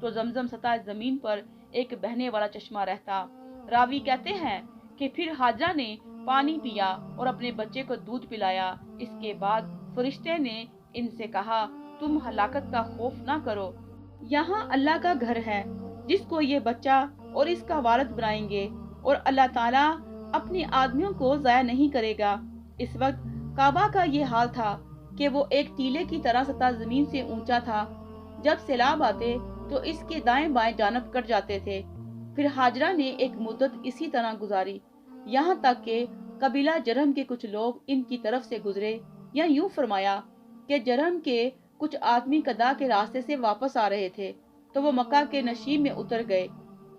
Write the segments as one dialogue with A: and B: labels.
A: تو زمزم سطح زمین پر ایک بہنے والا چشمہ رہتا۔ راوی کہتے ہیں کہ پھر حاجرہ نے پانی پیا اور اپنے بچے کو دودھ پلایا۔ اس کے بعد فرشتے نے ان سے کہا، تم ہلاکت کا خوف نہ کرو، یہاں اللہ کا گھر ہے جس کو یہ بچہ اور اس کا والد بنائیں گے، اور اللہ تعالیٰ اپنے آدمیوں کو ضائع نہیں کرے گا۔ اس وقت کعبہ کا یہ حال تھا کہ وہ ایک ٹیلے کی طرح سطح زمین سے اونچا تھا۔ جب سیلاب آتے تو اس کے دائیں بائیں جانب کٹ جاتے تھے۔ پھر حاجرہ نے ایک مدت اسی طرح گزاری، یہاں تک کہ قبیلہ جرہم کے کچھ لوگ ان کی طرف سے گزرے، یا یوں فرمایا کہ جرہم کے کچھ آدمی قدا کے راستے سے واپس آ رہے تھے تو وہ مکہ کے نشیب میں اتر گئے۔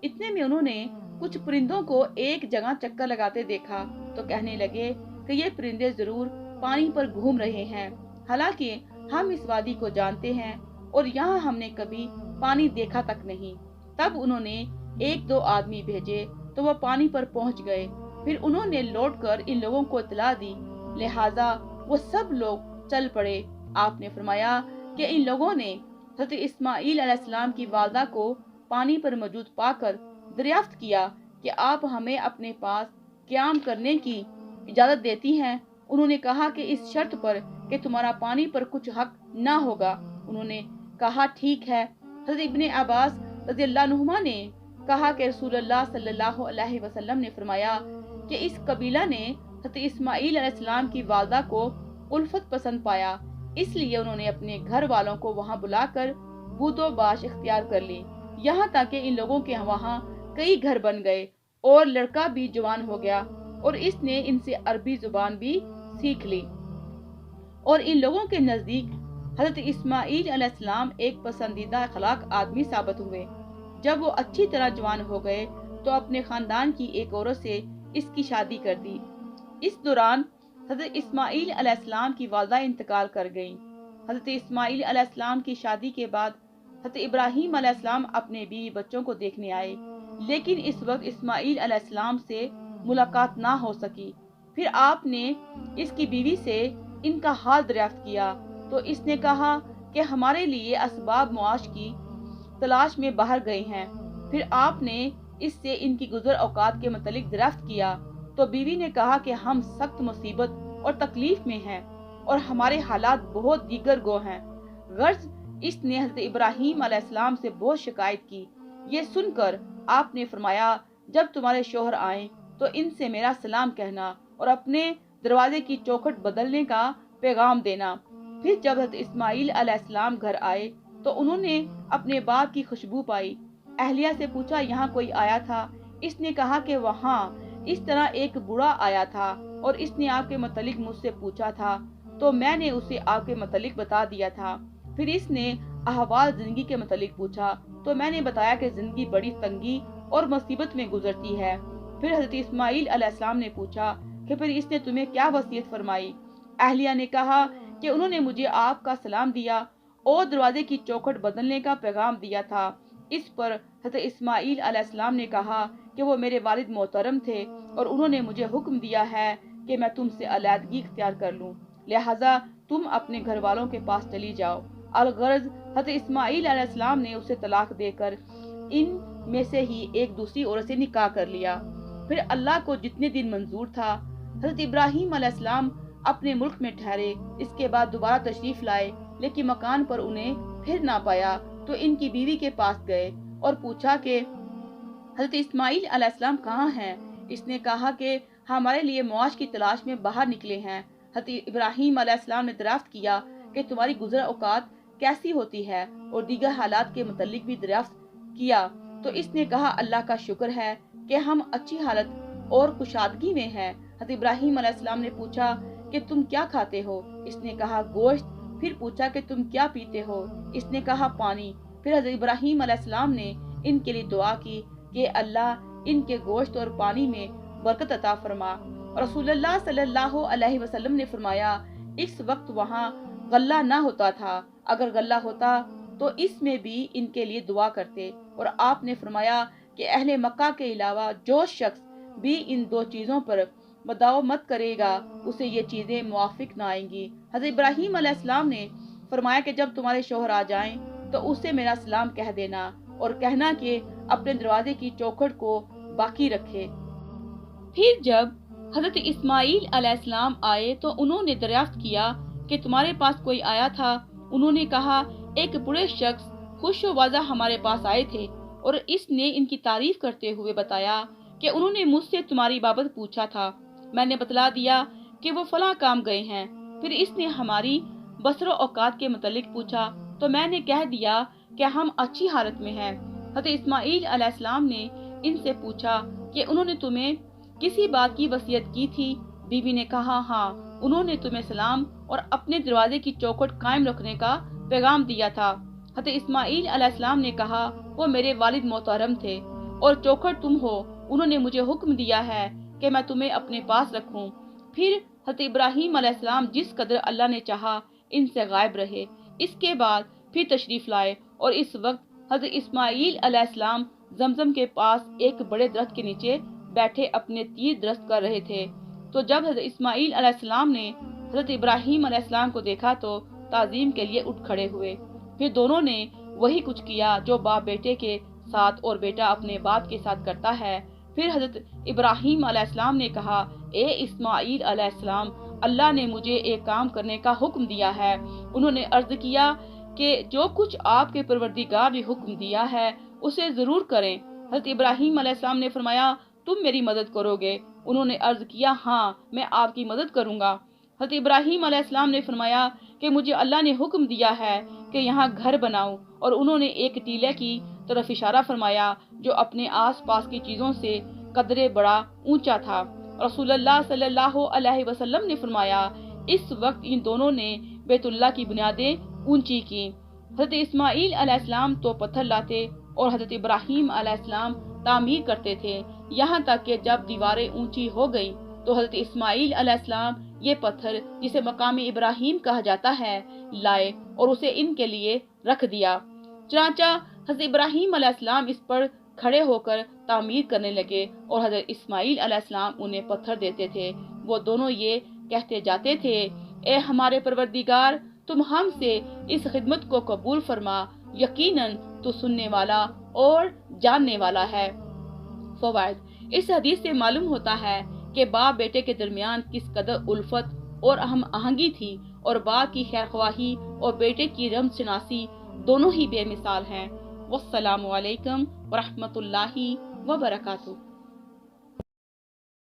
A: اتنے میں انہوں نے کچھ پرندوں کو ایک جگہ چکر لگاتے دیکھا تو کہنے لگے کہ یہ پرندے ضرور پانی پر گھوم رہے ہیں، حالانکہ ہم اس وادی کو جانتے ہیں اور یہاں ہم نے کبھی پانی دیکھا تک نہیں۔ تب انہوں نے ایک دو آدمی بھیجے تو وہ پانی پر پہنچ گئے۔ پھر انہوں نے لوٹ کر ان لوگوں کو اطلاع دی، لہٰذا وہ سب لوگ چل پڑے۔ آپ نے فرمایا کہ ان لوگوں نے حضرت اسماعیل علیہ السلام کی والدہ کو پانی پر موجود پا کر دریافت کیا کہ آپ ہمیں اپنے پاس قیام کرنے کی اجازت دیتی ہیں۔ انہوں نے کہا کہ اس شرط پر کہ تمہارا پانی پر کچھ حق نہ ہوگا۔ انہوں نے کہا ٹھیک ہے۔ حضرت ابن عباس رضی اللہ عنہما نے کہا کہ رسول اللہ صلی اللہ علیہ وسلم نے فرمایا کہ اس قبیلہ نے حضرت اسماعیل علیہ السلام کی والدہ کو الفت پسند پایا، اس لیے انہوں نے اپنے گھر والوں کو وہاں بلا کر بود و باش اختیار کر لی، یہاں تک کہ ان لوگوں کے وہاں کئی گھر بن گئے اور لڑکا بھی جوان ہو گیا، اور اس نے ان سے عربی زبان بھی سیکھ لی۔ اور ان لوگوں کے نزدیک حضرت اسماعیل علیہ السلام ایک پسندیدہ اخلاق آدمی ثابت ہوئے۔ جب وہ اچھی طرح جوان ہو گئے تو اپنے خاندان کی ایک عورت سے اس کی شادی کر دی۔ اس دوران حضرت اسماعیل علیہ السلام کی والدہ انتقال کر گئیں۔ حضرت اسماعیل علیہ السلام کی شادی کے بعد حضرت ابراہیم علیہ السلام اپنے بیوی بچوں کو دیکھنے آئے، لیکن اس وقت اسماعیل علیہ السلام سے ملاقات نہ ہو سکی۔ پھر آپ نے اس کی بیوی سے ان کا حال دریافت کیا تو اس نے کہا کہ ہمارے لیے اسباب معاش کی تلاش میں باہر گئے ہیں۔ پھر آپ نے اس سے ان کی گزر اوقات کے متعلق دریافت کیا تو بیوی نے کہا کہ ہم سخت مصیبت اور تکلیف میں ہیں اور ہمارے حالات بہت دیگر گو ہیں۔ غرض اس نے حضرت ابراہیم علیہ السلام سے بہت شکایت کی۔ یہ سن کر آپ نے فرمایا، جب تمہارے شوہر آئیں تو ان سے میرا سلام کہنا اور اپنے دروازے کی چوکھٹ بدلنے کا پیغام دینا۔ پھر جب حضرت اسماعیل علیہ السلام گھر آئے تو انہوں نے اپنے باپ کی خوشبو پائی۔ اہلیہ سے پوچھا، یہاں کوئی آیا تھا؟ اس نے کہا کہ وہاں اس طرح ایک بوڑھا آیا تھا اور اس نے آپ کے متعلق مجھ سے پوچھا تھا تو میں نے اسے آپ کے متعلق بتا دیا تھا۔ پھر اس نے احوال زندگی کے متعلق پوچھا تو میں نے بتایا کہ زندگی بڑی تنگی اور مصیبت میں گزرتی ہے۔ پھر حضرت اسماعیل علیہ السلام نے پوچھا کہ پھر اس نے تمہیں کیا وصیت فرمائی؟ اہلیہ نے کہا کہ انہوں نے مجھے آپ کا سلام دیا اور دروازے کی چوکھٹ بدلنے کا پیغام دیا تھا۔ اس پر حضرت اسماعیل علیہ السلام نے کہا کہ وہ میرے والد محترم تھے اور انہوں نے مجھے حکم دیا ہے کہ میں تم سے علیحدگی اختیار کر لوں، لہٰذا تم اپنے گھر والوں کے پاس چلی جاؤ۔ الغرض حضرت اسماعیل علیہ السلام نے اسے طلاق دے کر ان میں سے ہی ایک دوسری عورت سے نکاح کر لیا۔ پھر اللہ کو جتنے دن منظور تھا حضرت ابراہیم علیہ السلام اپنے ملک میں ٹھہرے۔ اس کے بعد دوبارہ تشریف لائے، لیکن مکان پر انہیں پھر نہ پایا تو ان کی بیوی کے پاس گئے اور پوچھا کہ حضرت اسماعیل علیہ السلام کہاں ہیں؟ اس نے کہا کہ ہمارے لیے معاش کی تلاش میں باہر نکلے ہیں۔ حضرت ابراہیم علیہ السلام نے دریافت کیا کہ تمہاری گزر اوقات کیسی ہوتی ہے اور دیگر حالات کے متعلق بھی دریافت کیا تو اس نے کہا اللہ کا شکر ہے کہ ہم اچھی حالت اور کشادگی میں ہیں۔ حضرت ابراہیم علیہ السلام نے پوچھا کہ تم کیا کھاتے ہو؟ اس نے کہا گوشت۔ پھر پوچھا کہ تم کیا پیتے ہو؟ اس نے کہا پانی۔ پھر حضرت ابراہیم علیہ السلام نے ان کے لیے دعا کی کہ اللہ ان کے گوشت اور پانی میں برکت عطا فرما۔ اور رسول اللہ صلی اللہ علیہ وسلم نے فرمایا، اس وقت وہاں غلہ نہ ہوتا تھا، اگر غلہ ہوتا تو اس میں بھی ان کے لیے دعا کرتے۔ اور آپ نے فرمایا کہ اہل مکہ کے علاوہ جو شخص بھی ان دو چیزوں پر مداومت کرے گا اسے یہ چیزیں موافق نہ آئیں گی۔ حضرت ابراہیم علیہ السلام نے فرمایا کہ جب تمہارے شوہر آ جائیں تو اسے میرا سلام کہہ دینا اور کہنا کہ اپنے دروازے کی چوکھٹ کو باقی رکھے۔ پھر جب حضرت اسماعیل علیہ السلام آئے تو انہوں نے دریافت کیا کہ تمہارے پاس کوئی آیا تھا؟ انہوں نے کہا ایک بڑے شخص خوش و واضح ہمارے پاس آئے تھے اور اس نے ان کی تعریف کرتے ہوئے بتایا کہ انہوں نے مجھ سے تمہاری بابت پوچھا تھا۔ میں نے بتلا دیا کہ وہ فلاں کام گئے ہیں۔ پھر اس نے ہماری بسر و اوقات کے متعلق پوچھا تو میں نے کہہ دیا کہ ہم اچھی حالت میں ہیں۔ حضرت اسماعیل علیہ السلام نے ان سے پوچھا کہ انہوں نے تمہیں کسی بات کی وصیت کی تھی؟ بیوی نے کہا ہاں، انہوں نے تمہیں سلام اور اپنے دروازے کی چوکھٹ قائم رکھنے کا پیغام دیا تھا۔ حضرت اسماعیل علیہ السلام نے کہا وہ میرے والد محترم تھے اور چوکھٹ تم ہو، انہوں نے مجھے حکم دیا ہے کہ میں تمہیں اپنے پاس رکھوں۔ پھر حضرت ابراہیم علیہ السلام جس قدر اللہ نے چاہا ان سے غائب رہے۔ اس کے بعد پھر تشریف لائے اور اس وقت حضرت اسماعیل علیہ السلام زمزم کے پاس ایک بڑے درخت کے نیچے بیٹھے اپنے تیر درست کر رہے تھے۔ تو جب حضرت اسماعیل علیہ السلام نے حضرت ابراہیم علیہ السلام کو دیکھا تو تعظیم کے لیے اٹھ کھڑے ہوئے۔ پھر دونوں نے وہی کچھ کیا جو باپ بیٹے کے ساتھ اور بیٹا اپنے باپ کے ساتھ کرتا ہے۔ پھر حضرت ابراہیم علیہ السلام نے کہا اے اسماعیل علیہ السلام، اللہ نے مجھے ایک کام کرنے کا حکم دیا ہے۔ انہوں نے عرض کیا کہ جو کچھ آپ کے پروردگار نے حکم دیا ہے اسے ضرور کریں۔ حضرت ابراہیم علیہ السلام نے فرمایا تم میری مدد کرو گے؟ انہوں نے عرض کیا ہاں، میں آپ کی مدد کروں گا۔ حضرت ابراہیم علیہ السلام نے فرمایا کہ مجھے اللہ نے حکم دیا ہے کہ یہاں گھر بناؤں، اور انہوں نے ایک ٹیلے کی طرف اشارہ فرمایا جو اپنے آس پاس کی چیزوں سے قدرے بڑا اونچا تھا۔ رسول اللہ صلی اللہ علیہ وسلم نے فرمایا اس وقت ان دونوں نے بیت اللہ کی بنیادیں اونچی کی۔ حضرت اسماعیل علیہ السلام تو پتھر لاتے اور حضرت ابراہیم علیہ السلام تعمیر کرتے تھے، یہاں تک کہ جب دیواریں اونچی ہو گئیں تو حضرت اسماعیل علیہ السلام یہ پتھر جسے مقام ابراہیم کہا جاتا ہے لائے اور اسے ان کے لیے رکھ دیا۔ چنانچہ حضرت ابراہیم علیہ السلام اس پر کھڑے ہو کر تعمیر کرنے لگے اور حضرت اسماعیل علیہ السلام انہیں پتھر دیتے تھے۔ وہ دونوں یہ کہتے جاتے تھے اے ہمارے پروردگار، تم ہم سے اس خدمت کو قبول فرما، یقیناً تو سننے والا اور جاننے والا ہے۔ فوائد: اس حدیث سے معلوم ہوتا ہے کہ باپ بیٹے کے درمیان کس قدر الفت اور ہم آہنگی تھی، اور باپ کی خیرخواہی اور بیٹے کی رحمت شناسی دونوں ہی بے مثال ہیں۔ والسلام علیکم ورحمۃ اللہ وبرکاتہ۔